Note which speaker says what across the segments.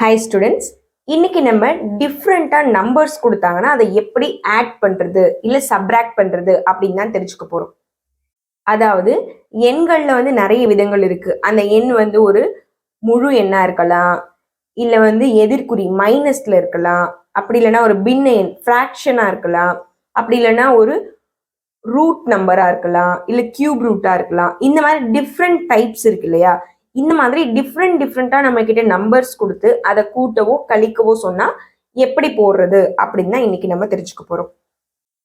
Speaker 1: Hi students, இன்னைக்கு நம்ம டிஃப்ரெண்ட்டாக நம்பர்ஸ் கொடுத்தாங்கன்னா அதை எப்படி ஆட் பண்ணுறது இல்லை சப்ராக்ட் பண்ணுறது அப்படின்னு தான் தெரிஞ்சுக்க போகிறோம். அதாவது எண்களில் வந்து நிறைய விதங்கள் இருக்குது. அந்த எண் வந்து ஒரு முழு எண்ணாக இருக்கலாம், இல்லை வந்து எதிர்குறி மைனஸில் இருக்கலாம், அப்படி இல்லைன்னா ஒரு பின்ன எண் ஃப்ராக்ஷனாக இருக்கலாம், அப்படி இல்லைன்னா ஒரு ரூட் நம்பராக இருக்கலாம், இல்லை கியூப் ரூட்டாக இருக்கலாம். இந்த மாதிரி டிஃப்ரெண்ட் டைப்ஸ் இருக்கு இல்லையா? இந்த மாதிரி டிஃப்ரெண்ட்டாக நம்ம கிட்ட நம்பர்ஸ் கொடுத்து அதை கூட்டவோ கழிக்கவோ சொன்னா எப்படி போடுறது அப்படின்னு தான் இன்னைக்கு நம்ம தெரிஞ்சுக்க போறோம்.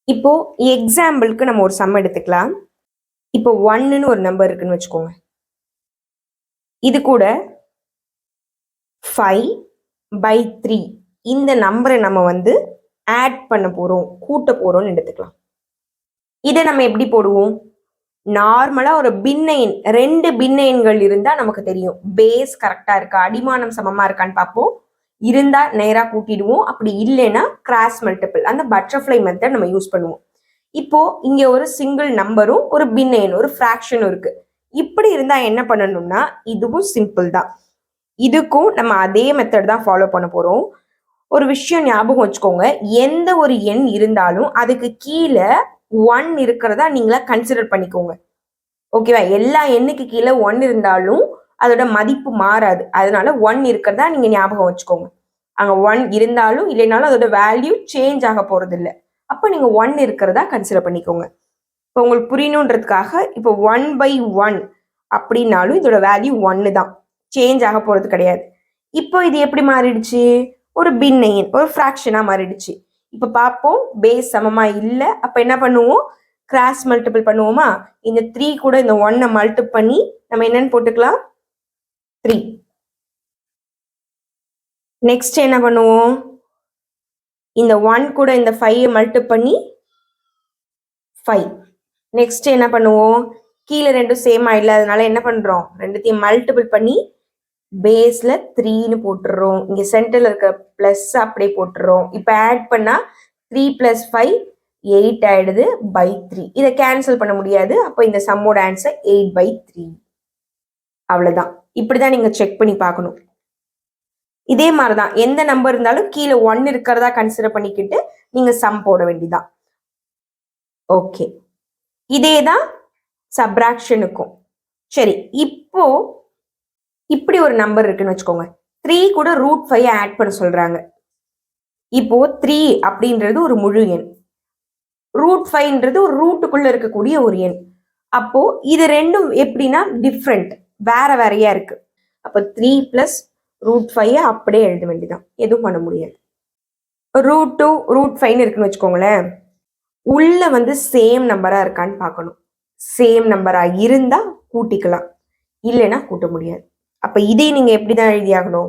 Speaker 1: இப்போ எக்ஸாம்பிளுக்கு நம்ம ஒரு சம் எடுத்துக்கலாம். இப்போ 1ன்னு ஒரு நம்பர் இருக்குன்னு வச்சுக்கோங்க. இது கூட 5/3 இந்த நம்பரை நம்ம வந்து ஆட் பண்ண போறோம், கூட்ட போறோம்னு எடுத்துக்கலாம். இதை நம்ம எப்படி போடுவோம்? நார்மலா ஒரு பின்ன எண், 2 பின்ன எண்கள் இருந்தா நமக்கு தெரியும் பேஸ் கரெக்டா இருக்கா, அடிமானம் சமமா இருக்கான்னு பார்ப்போம். இருந்தா நேரா கூட்டிடுவோம், அப்படி இல்லைன்னா கிராஸ் மல்டிபிள், அந்த பட்டர்ஃப்ளை மெத்தட் நம்ம யூஸ் பண்ணுவோம். இப்போ இங்க ஒரு சிங்கிள் நம்பரும் ஒரு பின்ன எண் ஒரு ஃப்ராக்ஷனும் இருக்கு. இப்படி இருந்தா என்ன பண்ணணும்னா இதுவும் சிம்பிள் தான். இதுக்கும் நம்ம அதே மெத்தட் தான் ஃபாலோ பண்ண போறோம். ஒரு விஷயம் ஞாபகம் வச்சுக்கோங்க, எந்த ஒரு எண் இருந்தாலும் அதுக்கு கீழே 1 இருக்கிறதா நீங்களா கன்சிடர் பண்ணிக்கோங்க. ஓகேவா? எல்லா எண்ணுக்கு கீழே 1 இருந்தாலும் அதோட மதிப்பு மாறாது. அதனால 1 இருக்கிறதா நீங்க ஞாபகம் வச்சுக்கோங்க. அங்க 1 இருந்தாலும் இல்லைனாலும் அதோட வேல்யூ சேஞ்ச் ஆக போறது இல்லை. அப்போ நீங்க 1 இருக்கிறதா கன்சிடர் பண்ணிக்கோங்க. இப்போ உங்களுக்கு புரியணுன்றதுக்காக இப்போ 1/1 அப்படின்னாலும் இதோட வேல்யூ 1 தான், சேஞ்ச் ஆக போறது கிடையாது. இப்போ இது எப்படி மாறிடுச்சு? ஒரு பின்ன எண், ஒரு ஃப்ராக்ஷனா மாறிடுச்சு. இப்போ பார்ப்போம், பேஸ் சமமா இல்லை. அப்ப என்ன பண்ணுவோம்? கிராஸ் மல்டிபிள் பண்ணுவோமா? இந்த 3 கூட இந்த 1 மல்டிபிள் பண்ணி நம்ம என்னன்னு போட்டுக்கலாம், 3. நெக்ஸ்ட் என்ன பண்ணுவோம்? இந்த 1 கூட இந்த 5 மல்டிபிள் பண்ணி 5. நெக்ஸ்ட் என்ன பண்ணுவோம்? கீழே ரெண்டும் சேமா இல்லாதனால என்ன பண்றோம்? ரெண்டுத்தையும் மல்டிபிள் பண்ணி பேஸ்ல 3ன்னு போட்டுறோம். இங்க சென்டர்ல இருக்க பிளஸ் அப்படியே போட்டுறோம். இப்ப ஆட் பண்ணா 3 + 5 8 ஆயிடுது by 3. இதை கேன்சல் பண்ண முடியாது. அப்போ இந்த சம்மோட ஆன்சர் 8/3. அவ்வளவுதான். இப்படிதான் நீங்க செக் பண்ணி பார்க்கணும். இதே மாதிரிதான் எந்த நம்பர் இருந்தாலும் கீழே 1 இருக்கிறதா கன்சிடர் பண்ணிக்கிட்டு நீங்க சம் போட வேண்டியதான். ஓகே, இதேதான் சப்ராக்ஷனுக்கும். சரி, இப்போ இப்படி ஒரு நம்பர் இருக்குன்னு வச்சுக்கோங்க. 3 கூட √5 ஆட் பண்ண சொல்றாங்க. இப்போ 3 அப்படின்றது ஒரு முழு எண், √5ன்றது ஒரு ரூட்டுக்குள்ள இருக்கக்கூடிய ஒரு எண். அப்போ இது ரெண்டும் எப்படின்னா டிஃப்ரெண்ட், வேற வேறையா இருக்கு. அப்போ 3 + √5 அப்படியே எழுத வேண்டியதான், எதுவும் பண்ண முடியாது. √2 √5 இருக்குன்னு வச்சுக்கோங்களேன். உள்ள வந்து சேம் நம்பரா இருக்கான்னு பார்க்கணும். சேம் நம்பரா இருந்தா கூட்டிக்கலாம், இல்லைன்னா கூட்ட முடியாது. அப்ப இதை நீங்க எப்படிதான் எழுதியாகணும்?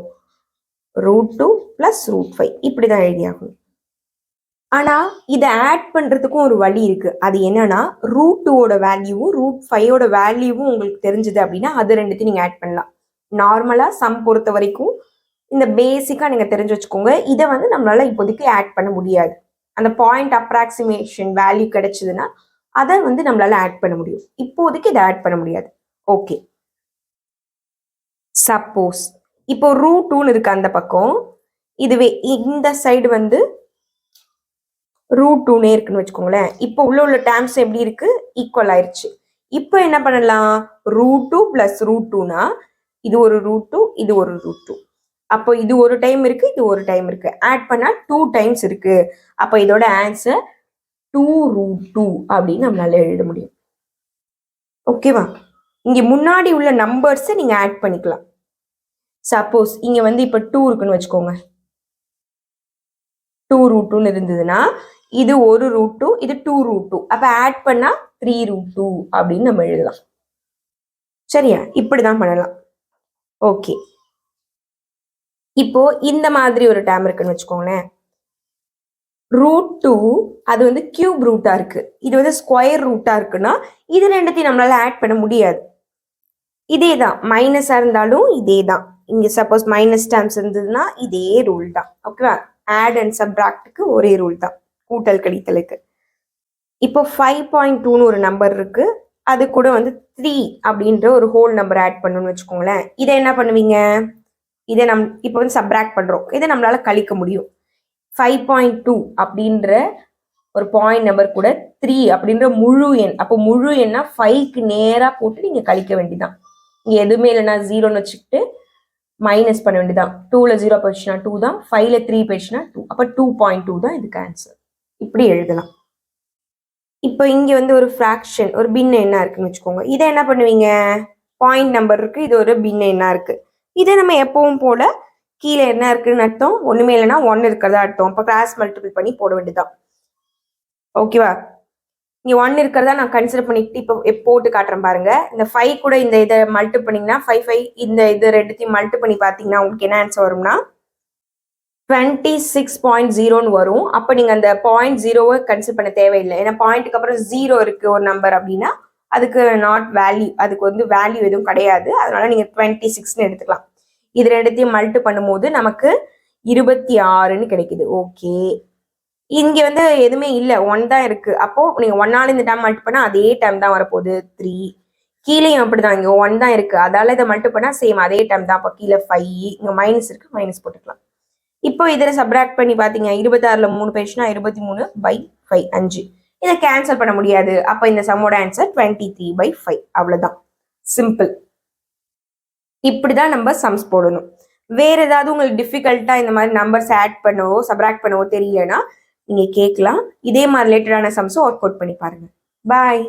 Speaker 1: √2 + √5 இப்படிதான் எழுதியாகணும். ஆனா இதை ஆட் பண்றதுக்கும் ஒரு வழி இருக்கு. அது என்னன்னா, √2ஓட வேல்யூவும் √5ஓட வேல்யூவும் உங்களுக்கு தெரிஞ்சது அப்படின்னா அது ரெண்டுத்தையும் நீங்க ஆட் பண்ணலாம். நார்மலா சம் பொறுத்த வரைக்கும் இந்த பேசிக்கா நீங்க தெரிஞ்சு வச்சுக்கோங்க. இதை வந்து நம்மளால இப்போதைக்கு ஆட் பண்ண முடியாது. அந்த பாயிண்ட் அப்ராக்சிமேஷன் வேல்யூ கிடைச்சதுன்னா அதை வந்து நம்மளால ஆட் பண்ண முடியும். இப்போதைக்கு இதை ஆட் பண்ண முடியாது. ஓகே, சப்போஸ் இப்போ √2ன்னு இருக்கு அந்த பக்கம், இதுவே இந்த சைடு வந்து √2னே இருக்குன்னு வச்சுக்கோங்களேன். இப்போ உள்ள டேர்ம்ஸ் எப்படி இருக்கு? ஈக்குவல் ஆயிடுச்சு. இப்போ என்ன பண்ணலாம்? √2 + √2னா இது ஒரு √2, இது ஒரு √2. அப்போ இது ஒரு டைம் இருக்கு, இது ஒரு டைம் இருக்கு. ஆட் பண்ணா 2 டைம்ஸ் இருக்கு. அப்போ இதோட ஆன்சர் 2√2 அப்படின்னு நம்மளால எழுத முடியும். ஓகேவா? இங்க முன்னாடி உள்ள நம்பர்ஸ் நீங்க ஆட் பண்ணிக்கலாம். சப்போஸ் இங்க வந்து இப்ப 2 இருக்குன்னு வச்சுக்கோங்க. 2√2ன்னு இருந்ததுன்னா இது ஒரு √2, இது 2√2. அப்ப ஆட் பண்ணா 3√2 அப்படின்னு நம்ம எழுதலாம். சரியா? இப்படிதான் பண்ணலாம். ஓகே, இப்போ இந்த மாதிரி ஒரு டேர்ம் இருக்குன்னு வச்சுக்கோங்களேன். √2 அது வந்து கியூப் ரூட்டா இருக்கு, இது வந்து ஸ்கொயர் ரூட்டா இருக்குன்னா இது ரெண்டுத்தையும் நம்மளால ஆட் பண்ண முடியாது. இதேதான் மைனஸா இருந்தாலும் இதேதான். இங்க சப்போஸ் மைனஸ் டேர்ம்ஸ் இருந்ததுன்னா இதே ரூல் தான். ஓகேவா? ஆட் அண்ட் சப்ராக்டுக்கு ஒரே ரூல் தான், கூட்டல் கழித்தலுக்கு. இப்போ 5.2ன்னு ஒரு நம்பர் இருக்கு, அது கூட வந்து 3 அப்படின்ற ஒரு ஹோல் நம்பர் ஆட் பண்ணணும்னு வச்சுக்கோங்களேன். இதை என்ன பண்ணுவீங்க? இதை இப்போ வந்து சப்ராக்ட் பண்ணுறோம். இதை நம்மளால கழிக்க முடியும். 5.2 அப்படின்ற ஒரு பாயிண்ட் நம்பர் கூட 3 அப்படின்ற முழு எண். அப்போ முழு எண்ணா 5க்கு நேராக போட்டு நீங்கள் கழிக்க வேண்டியதான். இங்கே எதுவுமே இல்லைன்னா 0ன்னு வச்சுக்கிட்டு மைனஸ் பண்ண வேண்டியதான். 2ல் 0 போயிடுச்சுன்னா 2 தான், 5ல் 3 போயிடுச்சுன்னா 2. அப்போ 2.2 தான் இதுக்கு ஆன்சர். இப்படி எழுதலாம். இப்போ இங்கே வந்து ஒரு ஃப்ராக்ஷன், ஒரு பின்ன எண்ணா இருக்குன்னு வச்சுக்கோங்க. இதை என்ன பண்ணுவீங்க? பாயிண்ட் நம்பர் இருக்கு, இது ஒரு பின்ன எண்ணா இருக்கு. இதை நம்ம எப்பவும் போல கீழே என்ன இருக்குன்னு அர்த்தம், ஒண்ணுமே இல்லைன்னா 1 இருக்கிறதா அர்த்தம். இப்போ கிராஸ் மல்டிபிள் பண்ணி போட வேண்டியதான். ஓகேவா? இங்கே 1 இருக்கிறதா நான் கன்சிடர் பண்ணிட்டு இப்போ போட்டு காட்டுறேன் பாருங்க. இந்த 5 கூட இந்த இதை மல்டி பண்ணிங்கன்னா 5 இந்த இது ரெண்டுத்தையும் மல்டி பண்ணி பார்த்தீங்கன்னா உங்களுக்கு என்ன ஆன்சர் வரும்னா 26.0ன்னு வரும். அப்போ நீங்கள் அந்த 0.0வை கன்சிடர் பண்ண தேவையில்லை. ஏன்னா பாயிண்ட்டுக்கு அப்புறம் 0 இருக்கு ஒரு நம்பர் அப்படின்னா அதுக்கு நாட் வேல்யூ, அதுக்கு வந்து வேல்யூ எதுவும் கிடையாது. அதனால நீங்கள் 26ன்னு எடுத்துக்கலாம். இது ரெண்டுத்தையும் மல்டி பண்ணும்போது நமக்கு 26ன்னு கிடைக்குது. ஓகே, இங்க வந்து எதுவுமே இல்லை, 1 தான் இருக்கு. அப்போ நீங்க 1ஆல இந்த டேம் மல்டி பண்ணா அதே டேம் தான் வரப்போகுது 3. கீழேயும் அப்படிதான், இங்க 1 தான் இருக்கு, அதால இதை மல்டி பண்ணா சேம் அதே டேம் தான். அப்போ கீழே 5, இங்க மைனஸ் இருக்கு, மைனஸ் போட்டுக்கலாம். இப்போ இதில் சப்ராக்ட் பண்ணி பார்த்தீங்க, 26ல் 3 போயிடுச்சுன்னா 23/5 5. இதை கேன்சல் பண்ண முடியாது. அப்போ இந்த சம்மோட ஆன்சர் 23/5. அவ்வளோதான், சிம்பிள். இப்படிதான் நம்ம சம்ஸ் போடணும். வேற ஏதாவது உங்களுக்கு டிஃபிகல்ட்டா இந்த மாதிரி நம்பர்ஸ் ஆட் பண்ணவோ சப்ராக்ட் பண்ணவோ தெரியலன்னா நீங்க கேட்கலாம். இதே மாதிரி ரிலேட்டடான சம்ஸும் ஒர்க் அவுட் பண்ணி பாருங்க. பாய்.